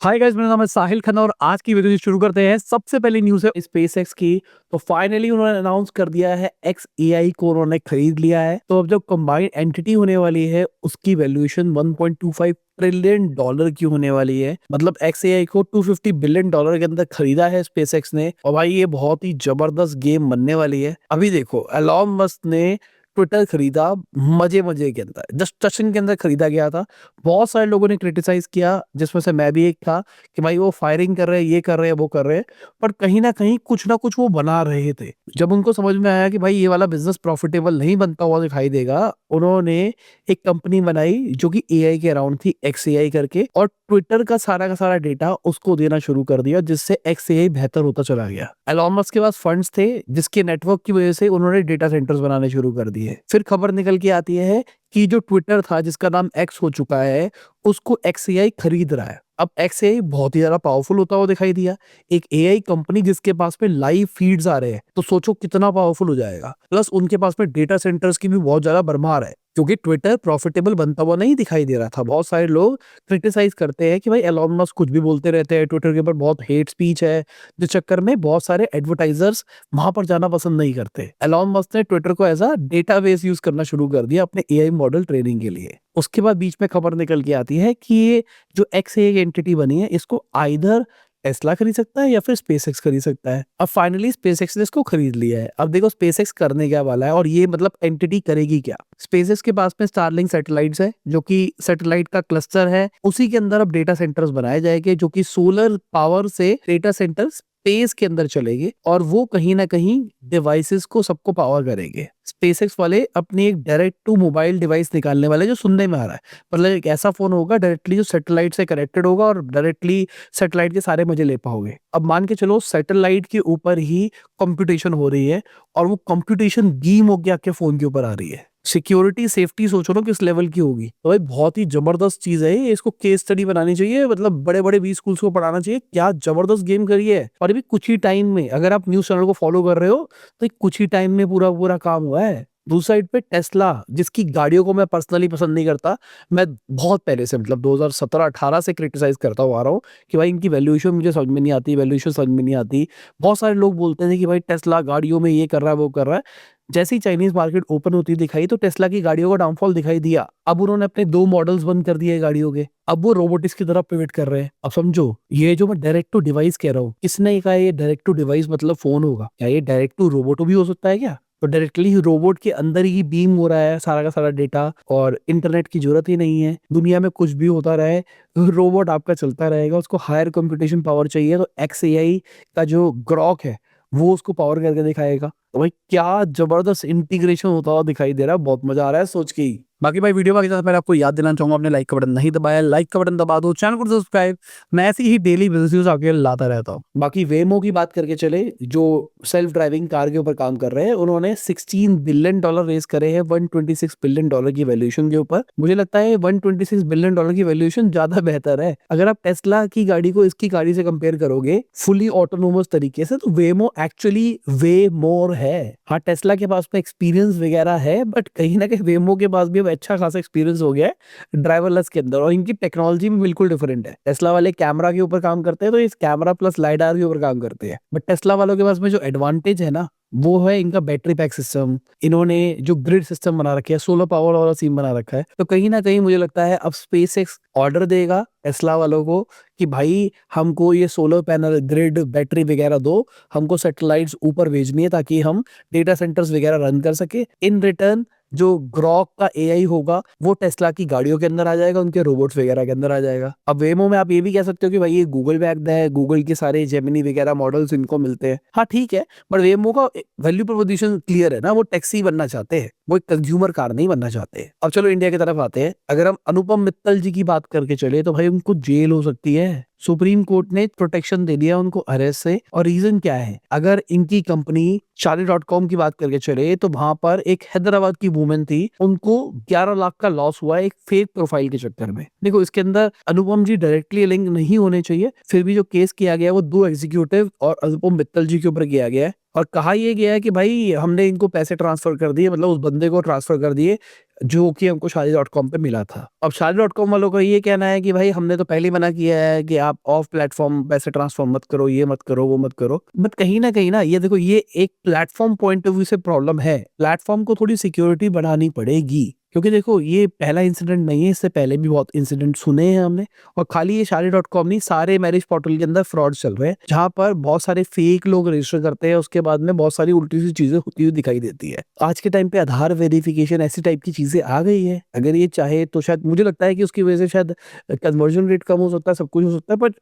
Hi guys, मेरा नाम है साहिल खन्ना और आज की वीडियो शुरू करते हैं। सबसे पहली न्यूज़ है स्पेसएक्स की। तो फाइनली उन्होंने अनाउंस कर दिया है xAi को उन्होंने खरीद लिया है। तो अब जब कंबाइंड एंटिटी होने वाली है उसकी वैल्यूएशन 1.25 ट्रिलियन डॉलर की होने वाली है। मतलब xAi को 250 बिलियन डॉलर के अंदर खरीदा है स्पेसएक्स ने। और भाई ये बहुत ही जबरदस्त गेम बनने वाली है। अभी देखो, एलॉन मस्क ने ट्विटर खरीदा मजे मजे के अंदर, जस्ट टशन के अंदर खरीदा गया था। बहुत सारे लोगों ने क्रिटिसाइज किया, जिसमें से मैं भी एक था, कि भाई वो फायरिंग कर रहे हैं, ये कर रहे हैं, वो कर रहे हैं। पर कहीं ना कुछ वो बना रहे थे। जब उनको समझ में आया कि भाई ये वाला बिजनेस प्रॉफिटेबल नहीं बनता हुआ दिखाई देगा, उन्होंने एक कंपनी बनाई जो कि एआई के अराउंड थी, xAi करके। और ट्विटर का सारा डेटा उसको देना शुरू कर दिया, जिससे xAi बेहतर होता चला गया। एलॉन मस्क के पास फंड्स थे, जिसके नेटवर्क की वजह से उन्होंने डेटा सेंटर्स बनाने शुरू कर दिए। फिर खबर निकल के आती है कि जो ट्विटर था, जिसका नाम एक्स हो चुका है, उसको xAi खरीद रहा है। अब xAi बहुत ही ज्यादा पावरफुल होता हुआ दिखाई दिया। एक एआई कंपनी जिसके पास में लाइव फीड्स आ रहे हैं, तो सोचो कितना पावरफुल हो जाएगा। प्लस उनके पास में डेटा सेंटर्स की भी बहुत ज्यादा भरमार है, क्योंकि ट्विटर प्रॉफिटेबल बनता हुआ नहीं दिखाई दे रहा था। बहुत सारे लोग क्रिटिसाइज करते हैं कि भाई एलॉन मस्क कुछ भी बोलते रहते हैं, ट्विटर के ऊपर बहुत हेट स्पीच है, जिस चक्कर में बहुत सारे एडवर्टाइजर्स वहां पर जाना पसंद नहीं करते। एलॉन मस्क ने ट्विटर को एज अ डेटाबेस यूज करना शुरू कर दिया अपने एआई मॉडल ट्रेनिंग के लिए। उसके बाद बीच में खबर निकल के आती है कि ये जो xAi एंटिटी बनी है, इसको आइदर टेस्ला खरीद सकता है या फिर स्पेसएक्स खरीद सकता है। अब फाइनली स्पेसएक्स ने इसको खरीद लिया है। अब देखो स्पेसएक्स करने क्या वाला है, और ये मतलब एंटिटी करेगी क्या। स्पेसएक्स के पास में स्टारलिंक सैटेलाइट्स है, जो कि सैटेलाइट का क्लस्टर है। उसी के अंदर अब डेटा सेंटर्स बनाए जाएंगे, जो कि सोलर पावर से डेटा सेंटर्स स्पेस के अंदर चलेंगे, और वो कहीं ना कहीं डिवाइसेस को सबको पावर करेंगे। स्पेसएक्स वाले अपनी एक डायरेक्ट टू मोबाइल डिवाइस निकालने वाले, जो सुनने में आ रहा है, मतलब एक ऐसा फोन होगा डायरेक्टली जो सैटेलाइट से कनेक्टेड होगा और डायरेक्टली सैटेलाइट के सारे मजे ले पाओगे। अब मान के चलो सैटेलाइट के ऊपर ही कंप्यूटेशन हो रही है, और वो कंप्यूटेशन बीम होके आपके फोन के ऊपर आ रही है। सिक्योरिटी सेफ्टी सोचो ना किस लेवल की होगी। तो भाई बहुत ही जबरदस्त चीज है ये। इसको केस स्टडी बनानी चाहिए, मतलब बड़े बड़े बी स्कूल्स को पढ़ाना चाहिए। क्या जबरदस्त गेम करी है। और अभी कुछ ही टाइम में, अगर आप न्यूज चैनल को फॉलो कर रहे हो, तो कुछ ही टाइम में पूरा पूरा काम हुआ है। दूसरी साइड पे टेस्ला, जिसकी गाड़ियों को मैं पर्सनली पसंद नहीं करता, मैं बहुत पहले से, मतलब 2017-18 से क्रिटिसाइज करता हुआ आ रहा हूँ कि भाई इनकी वैल्यूएशन मुझे समझ में नहीं आती, वैल्यूएशन समझ में नहीं आती। बहुत सारे लोग बोलते थे कि भाई टेस्ला गाड़ियों में ये कर रहा है, वो कर रहा है। जैसे ही चाइनीज मार्केट ओपन होती दिखाई, तो टेस्ला की गाड़ियों का डाउनफॉल दिखाई दिया। अब उन्होंने अपने 2 मॉडल्स बंद कर दिए गाड़ियों के। अब वो रोबोटिक्स की तरफ पिवट कर रहे हैं। अब समझो, ये जो मैं डायरेक्ट टू डिवाइस कह रहा हूँ, किसने कहा ये डायरेक्ट टू डिवाइस मतलब फोन होगा? क्या ये डायरेक्ट टू रोबोट भी हो सकता है क्या? तो डायरेक्टली रोबोट के अंदर ही बीम हो रहा है सारा का सारा डेटा, और इंटरनेट की जरूरत ही नहीं है। दुनिया में कुछ भी होता रहे, रोबोट आपका चलता रहेगा। उसको हायर कंप्यूटेशन पावर चाहिए, तो xAi का जो ग्रॉक है वो उसको पावर करके दिखाएगा। तो भाई क्या जबरदस्त इंटीग्रेशन होता हुआ दिखाई दे रहा है। बहुत मजा आ रहा है सोच के ही। बाकी भाई वीडियो में पहले आपको याद देना चाहूंगा, आपने लाइक का बटन नहीं दबाया, लाइक का बटन दबा दो, चैनल को सब्सक्राइब। मैं ऐसी ही डेली बिजनेस न्यूज आपके लिए लाता रहता हूँ। बाकी वेमो की बात करके चले, जो सेल्फ ड्राइविंग कार के ऊपर काम कर रहे हैं, उन्होंने 16 बिलियन डॉलर रेज करे हैं 126 बिलियन डॉलर की वैल्यूएशन के ऊपर। मुझे लगता है 126 बिलियन डॉलर की वैल्यूएशन ज्यादा बेहतर है। अगर आप टेस्ला की गाड़ी को इसकी गाड़ी से कंपेयर करोगे फुली ऑटोनोमस तरीके से, तो वेमो एक्चुअली वे मोर है। हाँ, टेस्ला के पास में एक्सपीरियंस वगैरह है, बट कहीं ना कहीं वेमो के पास भी अब अच्छा खासा एक्सपीरियंस हो गया है ड्राइवरलेस के अंदर, और इनकी टेक्नोलॉजी भी बिल्कुल डिफरेंट है। टेस्ला वाले कैमरा के ऊपर काम करते हैं, तो इस कैमरा प्लस लाइडार के ऊपर काम करते हैं। बट टेस्ला वालों के पास में जो एडवांटेज है ना, वो है इनका बैटरी पैक सिस्टम। इन्होंने जो ग्रिड सिस्टम बना रखे है, सोलर पावर वाला सीन बना रखा है। तो कहीं ना कहीं मुझे लगता है अब स्पेसएक्स ऑर्डर देगा टेस्ला वालों को कि भाई हमको ये सोलर पैनल, ग्रिड, बैटरी वगैरह दो, हमको सैटेलाइट्स ऊपर भेजनी है ताकि हम डेटा सेंटर्स वगैरह रन कर सके। इन रिटर्न जो ग्रॉक का एआई होगा वो टेस्ला की गाड़ियों के अंदर आ जाएगा, उनके रोबोट्स वगैरह के अंदर आ जाएगा। अब वेमो में आप ये भी कह सकते हो कि भाई ये गूगल बैक्ड है, गूगल के सारे जेमिनी वगैरह मॉडल्स इनको मिलते हैं। हाँ ठीक है, बट वेमो का वैल्यू प्रोपोजिशन क्लियर है ना, वो टैक्सी बनना चाहते हैं, वो एक कंज्यूमर कार नहीं बनना चाहते। अब चलो इंडिया की तरफ आते हैं। अगर हम अनुपम मित्तल जी की बात करके चले, तो भाई उनको जेल हो सकती है। सुप्रीम कोर्ट ने प्रोटेक्शन दे दिया उनको अरेस्ट से। और रीजन क्या है? अगर इनकी कंपनी Charlie.com की बात करके चले, तो वहां पर एक हैदराबाद की वुमेन थी, उनको 11 लाख का लॉस हुआ एक फेक प्रोफाइल के चक्कर में। देखो इसके अंदर अनुपम जी डायरेक्टली लिंक नहीं होने चाहिए, फिर भी जो केस किया गया है वो 2 एग्जीक्यूटिव और अनुपम मित्तल जी के ऊपर किया गया है। और कहा ये गया है कि भाई हमने इनको पैसे ट्रांसफर कर दिए, मतलब उस बंदे को ट्रांसफर कर दिए जो कि हमको शादी.com पे मिला था। अब शादी.com वालों का ये कहना है कि भाई हमने तो पहले ही मना किया है कि आप ऑफ प्लेटफॉर्म पैसे ट्रांसफर मत करो, ये मत करो, वो मत करो। बट कहीं ना कहीं ना ये देखो, ये एक प्लेटफॉर्म पॉइंट ऑफ व्यू से प्रॉब्लम है। प्लेटफॉर्म को थोड़ी सिक्योरिटी बढ़ानी पड़ेगी, क्योंकि देखो ये पहला इंसिडेंट नहीं है, इससे पहले भी बहुत इंसिडेंट सुने हैं हमने। और खाली ये शादी.com नहीं, सारे मैरिज पोर्टल के अंदर फ्रॉड चल रहे हैं, जहां पर बहुत सारे फेक लोग रजिस्टर करते हैं, उसके बाद में बहुत सारी उल्टी सी चीजें होती हुई दिखाई देती है। आज के टाइम पे आधार वेरिफिकेशन ऐसी टाइप की चीजें आ गई है, अगर ये चाहे तो शायद मुझे लगता है कि उसकी वजह से शायद कन्वर्जन रेट कम हो सकता है, सब कुछ हो सकता है, बट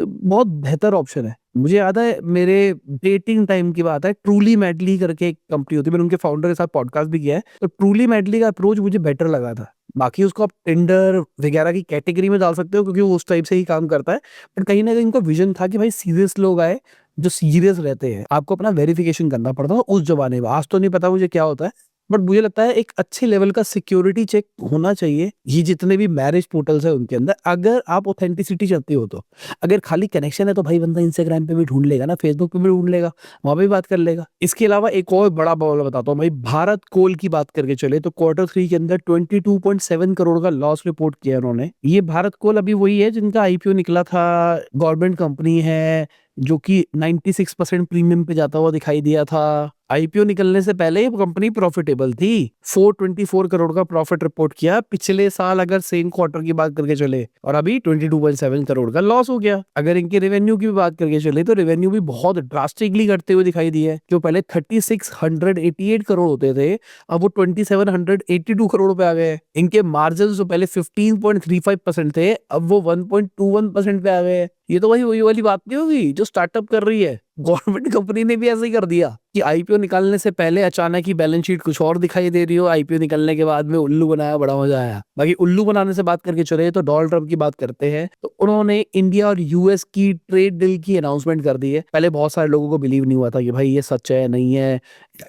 बहुत बेहतर ऑप्शन है। मुझे याद है मेरे डेटिंग टाइम की बात है, ट्रूली मैडली करके एक कंपनी होती है, मैंने उनके फाउंडर के साथ पॉडकास्ट भी किया है, तो ट्रूली मैडली का अप्रोच मुझे बेटर लगा था। बाकी उसको आप टिंडर वगैरह की कैटेगरी में डाल सकते हो, क्योंकि वो उस टाइप से ही काम करता है, बट कहीं ना कहीं उनका विजन था कि भाई सीरियस लोग आए जो सीरियस रहते हैं, आपको अपना वेरिफिकेशन करना पड़ता था उस जमाने में। आज तो नहीं पता मुझे क्या होता है, बट मुझे लगता है एक अच्छे लेवल का सिक्योरिटी चेक होना चाहिए ये जितने भी मैरिज पोर्टल्स है उनके अंदर, अगर आप ऑथेंटिसिटी चाहते हो तो। अगर खाली कनेक्शन है तो भाई बंदा इंस्टाग्राम पे भी ढूंढ लेगा ना, फेसबुक पे भी ढूंढ लेगा, वहां पे भी बात कर लेगा। इसके अलावा एक और बड़ा बवाल बताता हूँ भाई, भारत कोल की बात करके चले तो Q3 के अंदर 22.7 करोड़ का लॉस रिपोर्ट किया उन्होंने। ये भारत कोल अभी वही है जिनका आईपीओ निकला था, गवर्नमेंट कंपनी है, जो कि 96% प्रीमियम पे जाता हुआ दिखाई दिया था। आईपीओ निकलने से पहले ये कंपनी प्रॉफिटेबल थी, 424 करोड़ का प्रॉफिट रिपोर्ट किया पिछले साल अगर सेम क्वार्टर की बात करके चले, और अभी 22.7 करोड़ का लॉस हो गया। अगर इनके रेवेन्यू की भी बात करके चले तो रेवेन्यू भी बहुत ड्रास्टिकली घटते हुए दिखाई दिए है, जो पहले 3688 करोड़ होते थे, अब वो 2782 करोड़ पे आ गए। इनके मार्जिन जो पहले 15.35% थे, अब वो 1.21% पे आ गए। ये तो वही वाली बात नहीं होगी जो स्टार्टअप कर रही है। गवर्नमेंट कंपनी ने भी ऐसा ही कर दिया कि आईपीओ निकालने से पहले अचानक ही बैलेंस शीट कुछ और दिखाई दे रही हो, आईपीओ निकलने के बाद में उल्लू बनाया, बड़ा मजा आया। बाकी उल्लू बनाने से बात करके चले तो डोनाल्ड ट्रम्प की बात करते हैं, तो उन्होंने इंडिया और यूएस की ट्रेड डील की अनाउंसमेंट कर दी है। पहले बहुत सारे लोगों को बिलीव नहीं हुआ था कि भाई ये सच है नहीं है,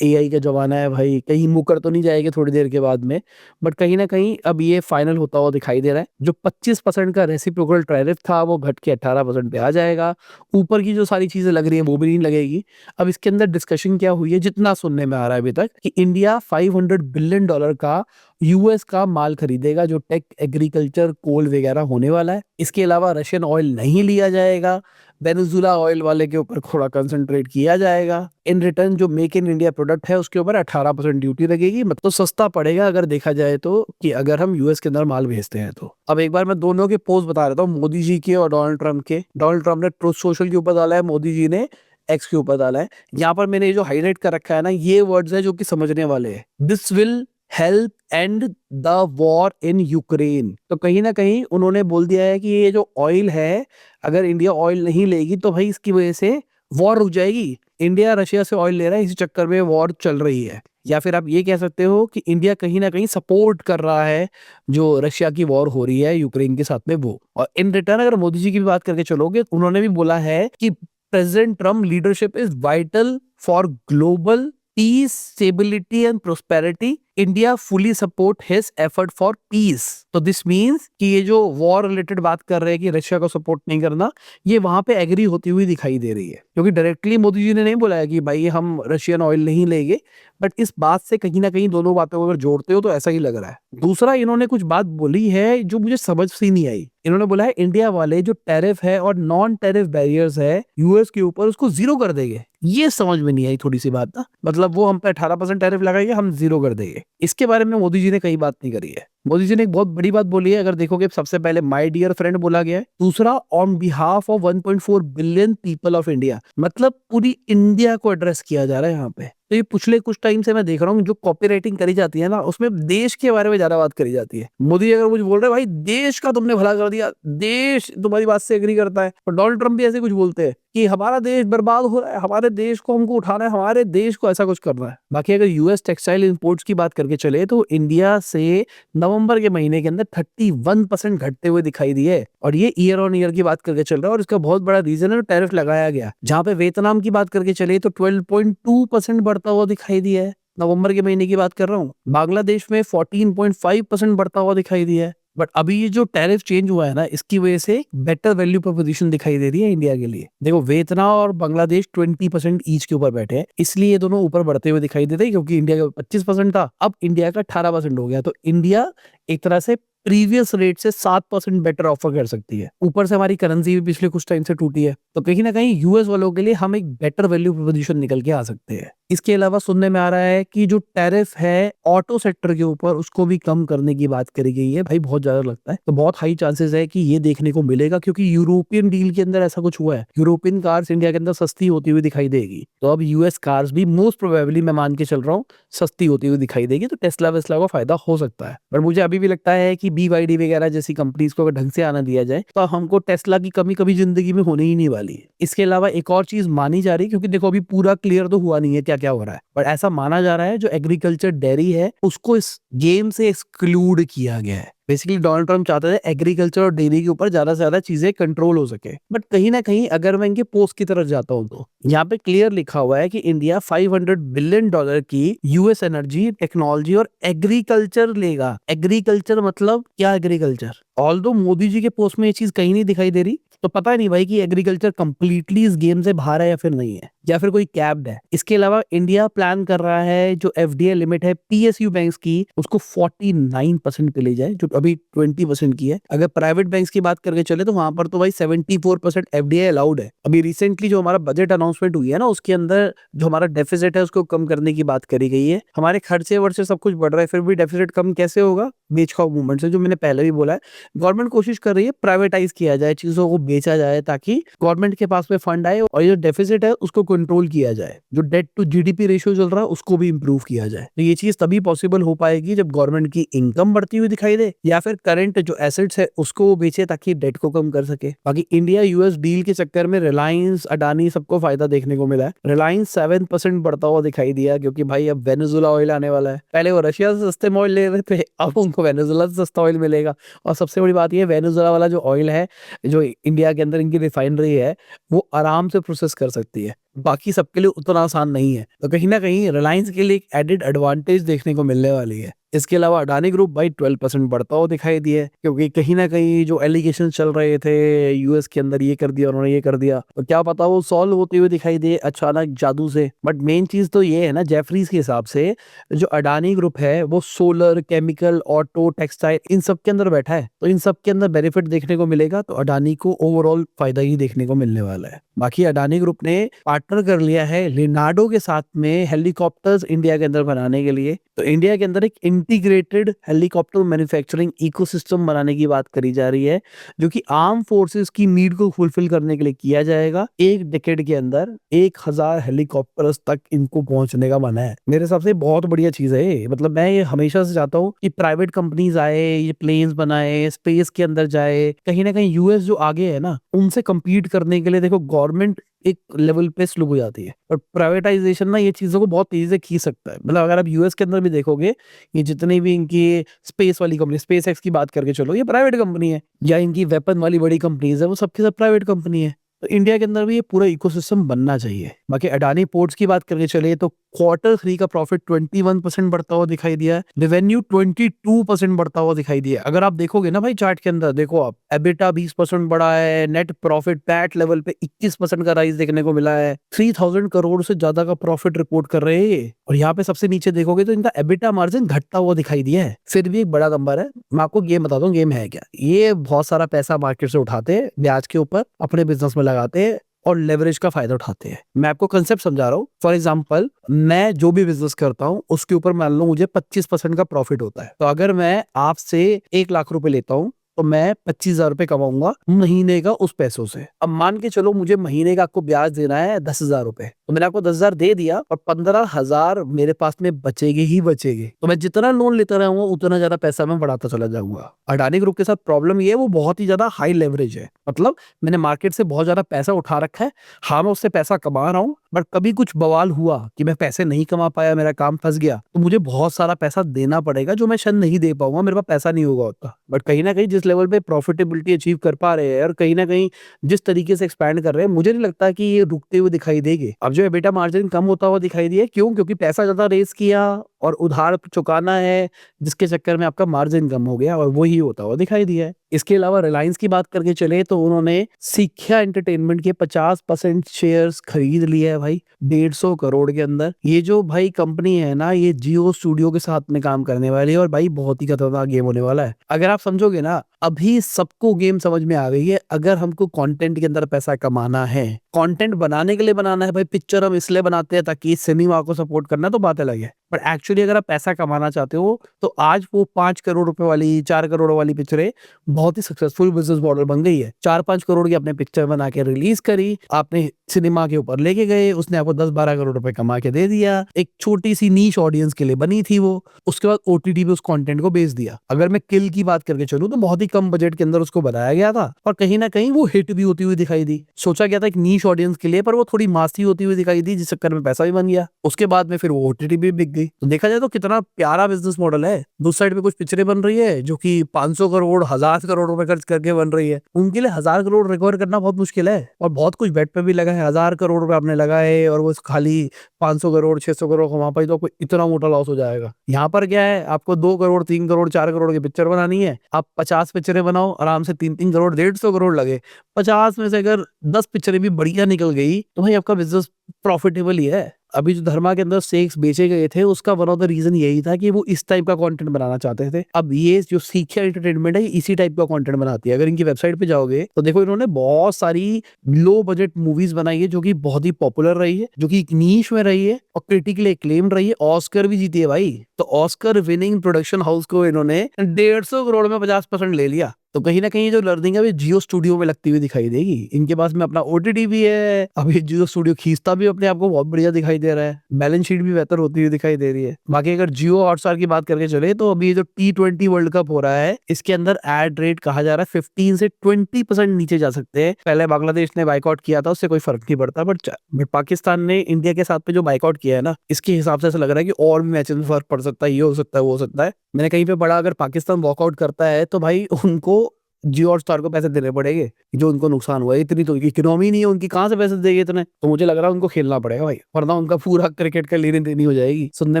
एआई का जमाना है भाई, कहीं मुकर तो नहीं जाएगी थोड़ी देर के बाद में, बट कहीं ना कहीं अब ये फाइनल होता हुआ दिखाई दे रहा है। जो 25% का रेसिप्रोकल टैरिफ था वो घट के 18% पे आ जाएगा। ऊपर की जो सारी चीजें लग रही है वो भी नहीं लगेगी। अब इसके अंदर डिस्कशन क्या हुई है, जितना सुनने में आ रहा है अभी तक, कि इंडिया $500 बिलियन का यूएस का माल खरीदेगा, जो टेक, एग्रीकल्चर, कोल वगैरह होने वाला है। इसके अलावा रशियन ऑयल नहीं लिया जाएगा, वेनेजुला ऑयल वाले के ऊपर थोड़ा कंसंट्रेट किया जाएगा। इन रिटर्न जो मेक इन इंडिया प्रोडक्ट है उसके ऊपर 18% ड्यूटी लगेगी, मतलब सस्ता पड़ेगा अगर देखा जाए तो, कि अगर हम यूएस के अंदर माल भेजते हैं तो। अब एक बार मैं दोनों के पोस्ट बता रहा हूँ, मोदी जी के और डोनाल्ड ट्रम्प के। डोनाल्ड ट्रम्प ने ट्रुथ सोशल के ऊपर डाला है, मोदी जी ने एक्स के ऊपर डाला है। यहाँ पर मैंने जो हाईलाइट कर रखा है ना, ये वर्ड्स है जो कि समझने वाले हैं। This will help and the war in Ukraine. तो कहीं ना कहीं उन्होंने बोल दिया है कि ये जो ऑयल है, अगर इंडिया ऑयल नहीं लेगी तो भाई इसकी वजह से वॉर रुक जाएगी। इंडिया रशिया से ऑयल ले रहा है, इसी चक्कर में वॉर चल रही है। या फिर आप ये कह सकते हो कि इंडिया कहीं ना कहीं सपोर्ट कर रहा है जो रशिया की वॉर हो रही है यूक्रेन के साथ में वो। और इन रिटर्न अगर मोदी जी की भी बात करके चलोगे, उन्होंने भी बोला है कि president Trump leadership is vital for global piece, stability and prosperity. India fully support his effort for piece. तो दिस मीन्स कि ये जो वॉर रिलेटेड बात कर रहे हैं कि रशिया को सपोर्ट नहीं करना, ये वहां पे एग्री होती हुई दिखाई दे रही है, क्योंकि डायरेक्टली मोदी जी ने नहीं बोला है कि भाई हम रशियन ऑयल नहीं लेंगे, बट इस बात से कहीं ना कहीं दोनों बातों को अगर जोड़ते हो तो ऐसा ही लग रहा है। दूसरा, इन्होंने कुछ बात बोली है जो मुझे समझ से नहीं आई। इन्होंने बोला है इंडिया वाले जो टैरिफ है और नॉन टैरिफ बैरियर्स है यूएस के ऊपर, उसको जीरो कर देंगे। ये समझ में नहीं आई थोड़ी सी बात ना, मतलब वो हम पे 18% टैरिफ लगाएंगे, हम जीरो कर देंगे। इसके बारे में मोदी जी ने कई बात नहीं करी है। मोदी जी ने एक बहुत बड़ी बात बोली है, अगर देखोगे सबसे पहले माय डियर फ्रेंड बोला गया है। दूसरा, on behalf of 1.4 billion people of India, मतलब पूरी इंडिया को एड्रेस किया जा रहा है यहाँ पे। तो ये पिछले कुछ टाइम से मैं देख रहा हूँ जो कॉपी राइटिंग करी जाती है ना, उसमें देश के बारे में ज्यादा बात करी जाती है। मोदी अगर मुझे बोल रहे भाई देश का तुमने भला कर दिया, देश तुम्हारी बात से एग्री करता है, और डोनाल्ड ट्रम्प भी ऐसे कुछ बोलते हैं कि हमारा देश बर्बाद हो रहा है, हमारे देश को हमको उठाना है, हमारे देश को ऐसा कुछ करना है। बाकी अगर यूएस टेक्सटाइल इंपोर्ट्स की बात करके चले तो इंडिया से नवंबर के महीने के अंदर 31% घटते हुए दिखाई दिए, और ये ईयर ऑन ईयर की बात करके चल रहा है। और इसका बहुत बड़ा रीजन है टैरिफ लगाया गया। जहां पे वियतनाम की बात करके चले तो 12.2% बढ़ता हुआ दिखाई दिया है, नवंबर के महीने की बात कर रहा हूँ। बांग्लादेश में 14.5% बढ़ता हुआ दिखाई दिया है। बट अभी ये जो टैरिफ चेंज हुआ है ना, इसकी वजह से बेटर वैल्यू प्रोपोजिशन दिखाई दे रही है इंडिया के लिए। देखो वियतनाम और बांग्लादेश 20% ईच के ऊपर बैठे हैं, इसलिए ये दोनों ऊपर बढ़ते हुए दिखाई देते हैं, क्योंकि इंडिया का 25% था, अब इंडिया का 18% हो गया। तो इंडिया एक तरह से प्रीवियस रेट से 7% बेटर ऑफर कर सकती है। ऊपर से हमारी करेंसी भी पिछले कुछ टाइम से टूटी है, तो कहीं ना कहीं यूएस वालों के लिए हम एक बेटर वैल्यू प्रोपोजिशन निकल के आ सकते हैं। इसके अलावा सुनने में आ रहा है कि जो टैरिफ है ऑटो सेक्टर के ऊपर, उसको भी कम करने की बात करी गई है। भाई बहुत ज्यादा लगता है, तो बहुत हाई चांसेस है कि ये देखने को मिलेगा, क्योंकि यूरोपियन डील के अंदर ऐसा कुछ हुआ है। यूरोपियन कार्स इंडिया के अंदर सस्ती होती हुई दिखाई देगी, तो अब यूएस कार्स भी मोस्ट प्रोबेबली, मैं मान के चल रहा हूँ, सस्ती होती हुई दिखाई देगी। तो टेस्ला वेस्ला को फायदा हो सकता है। पर मुझे अभी भी लगता है कि BYD वगैरह जैसी कंपनीज को अगर ढंग से आना दिया जाए, तो हमको टेस्ला की कमी कभी जिंदगी में होने ही नहीं वाली है। इसके अलावा एक और चीज मानी जा रही है, क्योंकि देखो अभी पूरा क्लियर तो हुआ नहीं है क्या क्या हो रहा है, बट ऐसा माना जा रहा है जो एग्रीकल्चर डेयरी है उसको इस गेम से एक्सक्लूड किया गया है। बेसिकली डोनाल्ड ट्रम्प चाहते थे एग्रीकल्चर और डेयरी के ऊपर ज्यादा से ज्यादा चीजें कंट्रोल हो सके। बट कहीं ना कहीं अगर मैं इनके पोस्ट की तरफ जाता हूं, तो यहाँ पे क्लियर लिखा हुआ है कि इंडिया $500 बिलियन की यूएस एनर्जी, टेक्नोलॉजी और एग्रीकल्चर लेगा। एग्रीकल्चर मतलब क्या? एग्रीकल्चर ऑल्दो मोदी जी के पोस्ट में ये चीज कहीं नहीं दिखाई दे रही, तो पता नहीं भाई कि एग्रीकल्चर कंप्लीटली इस गेम से बाहर है या फिर नहीं है, या फिर कोई कैप्ड है। इसके अलावा इंडिया प्लान कर रहा है जो एफडीआई लिमिट है पीएसयू बैंक्स की, उसको 49% पे ले जाए, जो अभी 20% की है। अगर प्राइवेट बैंक्स की बात करके चले तो वहां पर तो भाई 74% एफडीआई अलाउड है। अभी रिसेंटली जो हमारा बजट अनाउंसमेंट हुई है ना, उसके अंदर जो हमारा डेफिसिट है उसको कम करने की बात करी गई है। हमारे खर्चे वर्चे सब कुछ बढ़ रहा है, फिर भी डेफिसिट कम कैसे होगा? बेच खाओ मूवमेंट से, जो मैंने पहले भी बोला है। गवर्नमेंट कोशिश कर रही है प्राइवेटाइज किया जाए, चीजों को बेचा जाए, ताकि गवर्नमेंट के पास में फंड आए और ये जो डेफिसिट है उसको कंट्रोल किया जाए। जो डेट टू जीडीपी रेशियो चल रहा है उसको भी इंप्रूव किया जाए। तो ये चीज तभी पॉसिबल हो पाएगी जब गवर्नमेंट की इनकम बढ़ती हुई दिखाई दे, या फिर करंट जो एसेट्स है उसको वो बेचे ताकि डेट को कम कर सके। बाकी इंडिया यूएस डील के चक्कर में रिलायंस, अडानी सबको फायदा देखने को मिला है। रिलायंस 7% बढ़ता हुआ दिखाई दिया, क्योंकि भाई अब वेनेजुला ऑयल आने वाला है। पहले वो रशिया से सस्ते ऑयल ले रहे थे, अब उनको वेनेजुला से सस्ता ऑयल मिलेगा। और सबसे बड़ी बात ये, वेनेजुला वाला जो ऑयल है, जो इंडिया के अंदर इनकी रिफाइनरी है, वो आराम से प्रोसेस कर सकती है। बाकी सबके लिए उतना आसान नहीं है, तो कहीं ना कहीं रिलायंस के लिए एक एडेड एडवांटेज देखने को मिलने वाली है। इसके अलावा अडानी ग्रुप भाई 12% बढ़ता हुआ दिखाई दिया, क्योंकि कहीं ना कहीं जो एलिगेशन चल रहे थे यूएस के अंदर, ये कर दिया उन्होंने, ये कर दिया, तो क्या पता वो सॉल्व होते हुए दिखाई दे अचानक जादू से। बट मेन चीज तो ये है ना, जेफरीज के हिसाब से जो अडानी ग्रुप है वो सोलर, केमिकल, ऑटो, टेक्सटाइल, इन सब के अंदर बैठा है, तो इन सब के अंदर बेनिफिट देखने को मिलेगा। तो अडानी को ओवरऑल फायदा ही देखने को मिलने वाला है। बाकी अडानी ग्रुप ने पार्टनर कर लिया है लियोनार्डो के साथ में हेलीकॉप्टर्स इंडिया के अंदर बनाने के लिए। तो इंडिया के अंदर एक इंटीग्रेटेड हेलीकॉप्टर मैन्युफैक्चरिंग इकोसिस्टम बनाने की बात करी जा रही है, जो कि आर्म फोर्सेस की नीड को फुलफिल करने के लिए किया जाएगा। एक डिकेड के अंदर 1000 हेलीकॉप्टर्स तक इनको पहुंचने का मन है। मेरे हिसाब से बहुत बढ़िया चीज है ये। मतलब मैं ये हमेशा से चाहता हूँ कि प्राइवेट कंपनीज आए, ये प्लेन्स बनाए, स्पेस के अंदर जाए। कहीं ना कहीं यूएस जो आगे है ना, उनसे compete करने के लिए देखो गवर्नमेंट एक लेवल पे स्लो हो जाती है, और प्राइवेटाइजेशन ना ये चीजों को बहुत तेजी से खींच सकता है। मतलब अगर आप यूएस के अंदर भी देखोगे, ये जितनी भी इनकी स्पेस वाली कंपनी, स्पेस एक्स की बात करके चलो, ये प्राइवेट कंपनी है, या इनकी वेपन वाली बड़ी कंपनीज है, वो सबके सब प्राइवेट कंपनी है। तो इंडिया के अंदर भी ये पूरा इकोसिस्टम बनना चाहिए। बाकी अडानी पोर्ट्स की बात करके चले तो Q3 का प्रॉफिट 21% बढ़ता हुआ दिखाई दिया है, रेवेन्यू 22% बढ़ता हुआ दिखाई दिया। अगर आप देखोगे ना भाई चार्ट के अंदर, देखो आप, एबिटा 20% बढ़ा है, नेट प्रॉफिट पैट लेवल पे 21% का राइज देखने को मिला है। 3000 करोड़ से ज्यादा का प्रॉफिट रिपोर्ट कर रहे हैं ये। और यहाँ पे सबसे नीचे देखोगे तो इनका एबिटा मार्जिन घटता हुआ दिखाई दिया है, फिर भी एक बड़ा नंबर है। मैं आपको गेम बताता हूँ, गेम है क्या? ये बहुत सारा पैसा मार्केट से उठाते हैं, ब्याज के ऊपर अपने बिजनेस में लगाते हैं और लेवरेज का फायदा उठाते हैं। मैं आपको कंसेप्ट समझा रहा हूँ। फॉर एग्जांपल, मैं जो भी बिजनेस करता हूँ उसके ऊपर मान लो मुझे 25% का प्रॉफिट होता है, तो अगर मैं आपसे 1 लाख रुपए लेता हूँ तो मैं 25,000 रुपए कमाऊंगा महीने का उस पैसों से। अब मान के चलो मुझे महीने का आपको ब्याज देना है 10,000 रुपए, तो मैंने आपको 10,000 दे दिया और 15,000 मेरे पास में बचेगे ही बचेगे। तो मैं जितना लोन लेता रहूंगा उतना ज्यादा पैसा मैं बढ़ाता चला जाऊंगा। अडानी ग्रुप के साथ प्रॉब्लम ये है, वो बहुत ही ज्यादा हाई लेवरेज है। मतलब मैंने मार्केट से बहुत ज्यादा पैसा उठा रखा है, हाँ मैं उससे पैसा कमा रहा हूँ, बट कभी कुछ बवाल हुआ कि मैं पैसे नहीं कमा पाया, मेरा काम फंस गया, तो मुझे बहुत सारा पैसा देना पड़ेगा, जो मैं शायद नहीं दे पाऊंगा, मेरे पास पैसा नहीं होगा उतना। बट कहीं ना कहीं जिस लेवल पे प्रॉफिटेबिलिटी अचीव कर पा रहे हैं और कहीं ना कहीं जिस तरीके से एक्सपैंड कर रहे हैं, मुझे नहीं लगता कि ये रुकते हुए दिखाई देंगे। अब जो एबिटा मार्जिन कम होता हुआ दिखाई दिया, क्यों? क्योंकि पैसा ज्यादा रेस किया और उधार चुकाना है, जिसके चक्कर में आपका मार्जिन कम हो गया और वही होता हुआ दिखाई दिया है। इसके अलावा रिलायंस की बात करके चले तो उन्होंने सिख्या एंटरटेनमेंट के 50% शेयर्स खरीद लिया है भाई 150 करोड़ के अंदर। ये जो भाई कंपनी है ना, ये जियो स्टूडियो के साथ में काम करने वाली है और भाई बहुत ही खतरनाक गेम होने वाला है। अगर आप समझोगे ना, अभी सबको गेम समझ में आ गई है। अगर हमको कंटेंट के अंदर पैसा कमाना है, कंटेंट बनाने के लिए बनाना है भाई, पिक्चर हम इसलिए बनाते हैं ताकि सिनेमा को सपोर्ट करना, तो बात अलग है। पर एक्चुअली अगर आप पैसा कमाना चाहते हो तो आज वो 5 करोड़ रुपए वाली, 4 करोड़ वाली पिक्चरें बहुत ही सक्सेसफुल बिजनेस मॉडल बन गई है। 4-5 करोड़ की आपने पिक्चर बना के रिलीज करी, आपने सिनेमा के ऊपर लेके गए, उसने आपको 10-12 करोड़ रुपए कमा के दे दिया। एक छोटी सी नीश ऑडियंस के लिए बनी थी वो, उसके बाद ओटीटी पे उस कंटेंट को बेच दिया। अगर मैं किल की बात करके चलूं तो बहुत ही कम बजट के अंदर उसको बनाया गया था और कहीं ना कहीं वो हिट भी होती हुई दिखाई दी। सोचा गया था एक नीश ऑडियंस के लिए, पर वो थोड़ी मासी होती हुई दिखाई दी, जिस चक्कर में पैसा भी बन गया। उसके बाद में फिर वो ओटीटी भी बिक गई। तो देखा जाए तो कितना प्यारा बिजनेस मॉडल है। दूसरी साइड पे कुछ पिक्चरें बन रही है जो कि 500 करोड़ 1000 करोड़ रुपए खर्च करके बन रही है, उनके लिए 1000 करोड़ रिकवर करना बहुत मुश्किल है। और बहुत कुछ बेट पे भी लगा है, 1000 करोड़ रुपए आपने लगाए और वो खाली 500 करोड़ 600 करोड़ कमा पाई तो आपको इतना मोटा लॉस हो जाएगा। यहाँ पर क्या है, आपको 2 करोड़ 3 करोड़ 4 करोड़ की पिक्चर बनानी है, आप 50 पिक्चरें बनाओ, आराम से 3-3 करोड़ 150 करोड़ लगे। 50 में से अगर 10 पिक्चरें भी बढ़िया निकल गई तो भाई आपका बिजनेस प्रॉफिटेबल ही है। अभी जो धर्मा के अंदर स्टेक्स बेचे गए थे, उसका वन ऑफ द रीजन यही था कि वो इस टाइप का कंटेंट बनाना चाहते थे। अब ये जो सिख्या एंटरटेनमेंट है, इसी टाइप का कंटेंट बनाती है। अगर इनकी वेबसाइट पे जाओगे तो देखो, इन्होंने बहुत सारी लो बजट मूवीज बनाई है जो कि बहुत ही पॉपुलर रही है, जो कि एक नीश में रही है और क्रिटिकली एक्लेम्ड रही है, ऑस्कर भी जीती है भाई। तो ऑस्कर विनिंग प्रोडक्शन हाउस को इन्होंने 150 करोड़ में 50% ले लिया। तो कहीं ना कहीं जो लर्निंग है वो जियो स्टूडियो में लगती हुई दिखाई देगी। इनके पास में अपना ओटीटी भी है, अभी जियो स्टूडियो खींचता भी अपने आप को बहुत बढ़िया दिखाई दे रहा है, बैलेंस शीट भी बेहतर होती हुई दिखाई दे रही है। बाकी अगर जियो हॉटस्टार की बात करके चले तो अभी जो T20 वर्ल्ड कप हो रहा है, इसके अंदर एड रेट कहा जा रहा है 15 से 20% नीचे जा सकते हैं। पहले बांग्लादेश ने बाइकआउट किया था, उससे कोई फर्क नहीं पड़ता, बट पाकिस्तान ने इंडिया के साथ में जो बाइकआउट किया है ना, इसके हिसाब से ऐसा लग रहा है कि और भी मैचेस में फर्क पड़ सकता है, ये हो सकता है वो हो सकता है। मैंने कहीं पे पढ़ा, अगर पाकिस्तान वॉकआउट करता है तो भाई उनको जियो हॉटस्टार को पैसे देने पड़ेंगे, जो उनको नुकसान हुआ है। इतनी तो इकोनॉमी नहीं है उनकी, कहां से पैसे देंगे इतने? तो मुझे लग रहा है उनको खेलना पड़ेगा भाई, वरना उनका पूरा क्रिकेट का लेनी देनी हो जाएगी। सुनने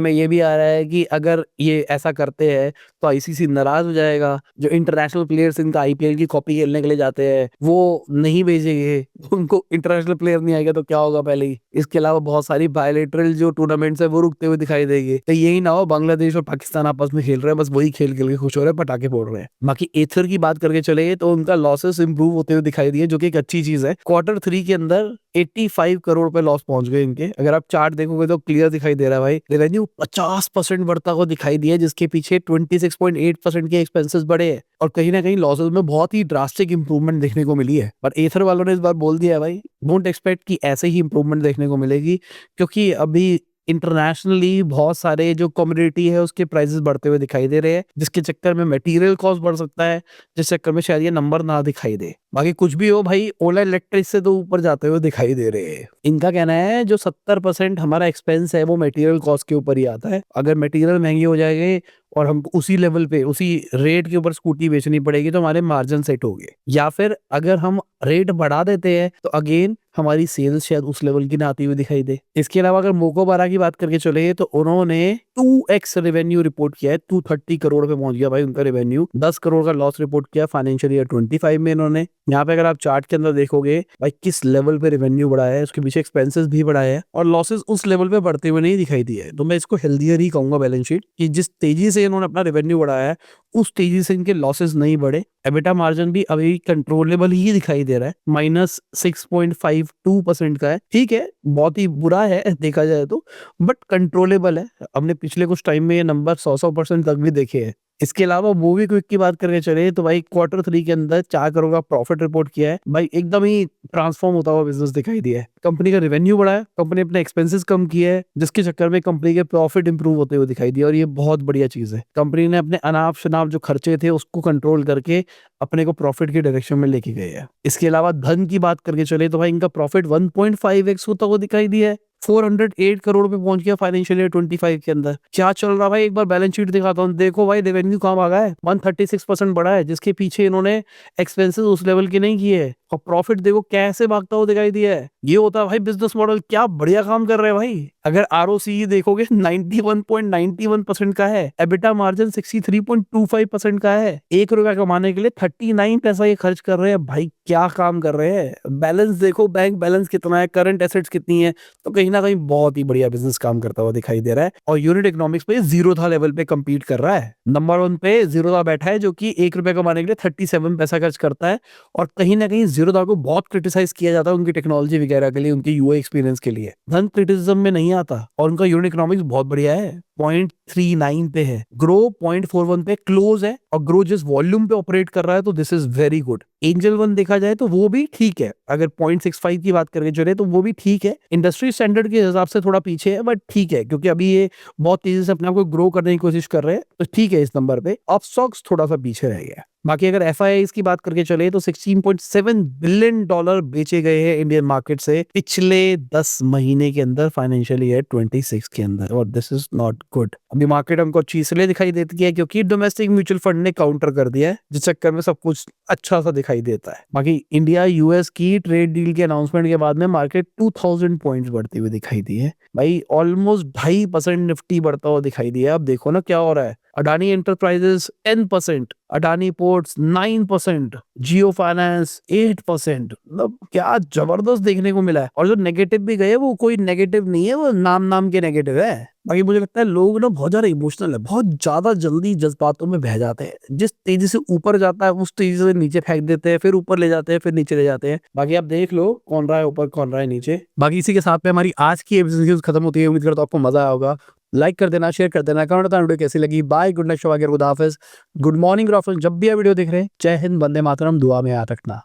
में ये भी आ रहा है कि अगर ये ऐसा करते हैं तो आईसीसी नाराज हो जाएगा। जो इंटरनेशनल प्लेयर्स इनका आईपीएल की कॉपी खेलने के लिए जाते हैं वो नहीं भेजेंगे, उनको इंटरनेशनल प्लेयर नहीं आएगा तो क्या होगा पहले ही। इसके अलावा बहुत सारी बायलेटरल जो टूर्नामेंट्स है वो रुकते हुए दिखाई देंगे। तो यही ना हो बांग्लादेश और पाकिस्तान आपस में खेल रहे हैं, बस वही खेल खेल के खुश हो रहे हैं, पटाखे फोड़ रहे हैं। बाकी एथर की बात करके चले तो उनका लॉसेस इंप्रूव होते हुए दिखाई दिए, जो कि एक अच्छी चीज है। Q3 के अंदर 85 करोड़ पे लॉस पहुंच गए इनके। अगर आप चार्ट देखोगे तो क्लियर दिखाई दे रहा है भाई, रेवेन्यू 50% बढ़ता हुआ दिखाई दिया, जिसके पीछे 26.8% के एक्सपेंसेस बढ़े हैं और कहीं ना कहीं लॉसेस में बहुत ही ड्रास्टिक इंप्रूवमेंट देखने को मिली है। पर एथर वालों ने इस बार बोल दिया है भाई, डोंट एक्सपेक्ट कि ऐसे ही इंप्रूवमेंट देखने को मिलेगी, क्योंकि अभी इंटरनेशनली बहुत सारे जो कमोडिटी है उसके प्राइसेस बढ़ते हुए दिखाई दे रहे हैं, जिसके चक्कर में मटेरियल कॉस्ट बढ़ सकता है, जिस चक्कर में शायद ये नंबर ना दिखाई दे। बाकी कुछ भी हो भाई, ओला इलेक्ट्रिक से तो ऊपर जाते हुए दिखाई दे रहे हैं। इनका कहना है जो 70% हमारा एक्सपेंस है वो मटेरियल कॉस्ट के ऊपर ही आता है। अगर मटेरियल महंगी हो जाएगी और हम उसी लेवल पे उसी रेट के ऊपर स्कूटी बेचनी पड़ेगी तो हमारे मार्जिन सेट हो गए, या फिर अगर हम रेट बढ़ा देते हैं तो अगेन हमारी सेल्स शायद उस लेवल की ना आती हुई दिखाई दे। इसके अलावा अगर मोकोबारा की बात करके चले तो उन्होंने 2x रेवेन्यू रिपोर्ट किया है, 230 करोड़ पे पहुंच गया भाई उनका रेवेन्यू। 10 करोड़ का लॉस रिपोर्ट किया फाइनेंशियल ईयर 25 में इन्होंने। यहाँ पे अगर आप चार्ट के अंदर देखोगे भाई किस लेवल पे रेवेन्यू बढ़ा है, उसके पीछे एक्सपेंसेस भी बढ़ाए हैं और लॉसेस उस लेवल पे बढ़ते हुए नहीं दिखाई दिए। तो मैं इसको हेल्दियर ही कहूंगा बैलेंस शीट, कि जिस तेजी से इन्होंने अपना रेवेन्यू बढ़ाया है उस तेजी से इनके लॉसेस नहीं बढ़े। एबिटा मार्जिन भी अभी कंट्रोलेबल ही दिखाई दे रहा है, -6.52% का है। ठीक है, बहुत ही बुरा है देखा जाए तो, बट कंट्रोलेबल है। हमने पिछले कुछ टाइम में ये नंबर 100% तक भी देखे हैं। इसके अलावा मोबीक्विक की बात करके चले तो भाई Q3 के अंदर 4 करोड़ का प्रॉफिट रिपोर्ट किया है। भाई एकदम ही ट्रांसफॉर्म होता हुआ बिजनेस दिखाई दिया है। कंपनी का रेवेन्यू बढ़ा है, कंपनी अपने एक्सपेंसेस कम किए है, जिसके चक्कर में कंपनी के प्रॉफिट इंप्रूव होते हुए दिखाई दिया और ये बहुत बढ़िया चीज है। कंपनी ने अपने अनाप शनाप जो खर्चे थे उसको कंट्रोल करके अपने को प्रॉफिट की डायरेक्शन में लेके गए हैं। इसके अलावा धन की बात करके चले तो भाई इनका प्रॉफिट 1.5x होता हुआ दिखाई दिया है, 408 करोड़ पे पहुंच गया फाइनेंशियल ईयर 25 के अंदर। क्या चल रहा भाई, एक बार बैलेंस शीट दिखाता हूँ। देखो भाई रेवेन्यू कहाँ भागा है, 136% बढ़ा है, जिसके पीछे इन्होंने एक्सपेंसेस उस लेवल के नहीं किए हैं। और प्रॉफिट देखो कैसे भागता हुआ दिखाई दिया है। ये होता है भाई बिजनेस मॉडल, क्या बढ़िया काम कर रहे हैं भाई। अगर आरओसी देखोगे 91.91% का है, एबिटा मार्जिन 63.25% का है। 1 रुपया कमाने के लिए 39 पैसा ये खर्च कर रहे हैं भाई, क्या काम कर रहे हैं। बैलेंस देखो, बैंक बैलेंस कितना है, करंट एसेट्स कितनी है, तो कहीं ना कहीं बहुत ही बढ़िया बिजनेस काम करता हुआ दिखाई दे रहा है। और यूनिट इकोनॉमिक्स पे जीरो था लेवल पे compete कर रहा है। नंबर 1 पे जीरो था बैठा है, जो कि 1 रुपया कमाने के लिए 37 पैसा खर्च करता है। और कहीं ना कहीं जीरोधा को बहुत क्रिटिसाइज किया जाता है उनकी टेक्नोलॉजी वगैरह के लिए, उनके यूआई एक्सपीरियंस के लिए। धन क्रिटिसिज्म में नहीं आता और उनका यूनिट इकोनॉमिक्स बहुत बढ़िया है, 0.39 पे है, ग्रो 0.41 पे क्लोज है, और ग्रो जिस वॉल्यूम पे ऑपरेट कर रहा है तो this is very good. Angel one देखा जाए तो वो भी ठीक है, अगर 0.65 की बात करके चले तो वो भी ठीक है। इंडस्ट्री स्टैंडर्ड के हिसाब से थोड़ा पीछे है, बट ठीक है, क्योंकि अभी ये बहुत तेजी से अपने आप को ग्रो करने की कोशिश कर रहे हैं, तो ठीक है। इस नंबर पे अपस्टॉक्स थोड़ा सा पीछे रह गया। बाकी अगर FIIs की बात करके चले तो $16.7 बिलियन बेचे गए हैं इंडियन मार्केट से पिछले 10 महीने के अंदर, फाइनेंशियल ईयर 26 के अंदर, और दिस इज नॉट गुड। अभी मार्केट हमको अच्छी इसलिए दिखाई देती है क्योंकि डोमेस्टिक म्यूचुअल फंड ने काउंटर कर दिया है, जिस चक्कर में सब कुछ अच्छा सा दिखाई देता है। बाकी इंडिया यूएस की ट्रेड डील के अनाउंसमेंट के बाद में मार्केट 2000 पॉइंट्स बढ़ती हुई दिखाई दी है भाई, ऑलमोस्ट 2.5% निफ्टी बढ़ता हुआ दिखाई दिया। अब देखो ना क्या हो रहा है। अडानी एंटरप्राइजेस 10%, अडानी पोर्ट्स 9%, जियो फाइनेंस 8%। मतलब क्या जबरदस्त देखने को मिला है। और जो नेगेटिव भी गए वो कोई नेगेटिव नहीं है, वो नाम के नेगेटिव है। बाकी मुझे लगता है लोग ना बहुत ज्यादा इमोशनल है, बहुत ज्यादा जल्दी जज्बातों में बह जाते हैं। जिस तेजी से ऊपर जाता है उस तेजी से नीचे फेंक देते हैं, फिर ऊपर ले जाते हैं, फिर नीचे ले जाते हैं। बाकी आप देख लो कौन रहा है ऊपर, कौन रहा है नीचे। बाकी इसी के साथ में हमारी आज की एपिसोड खत्म होती है। उम्मीद करता हूं आपको मजा आया होगा। लाइक कर देना, शेयर कर देना, कमेंट बताना वीडियो कैसी लगी। बाय, गुड नाइट, शुभ, खुदा हाफिज, गुड मॉर्निंग, जब भी आप वीडियो देख रहे हैं। जय हिंद, वंदे मातरम, दुआ में याद रखना।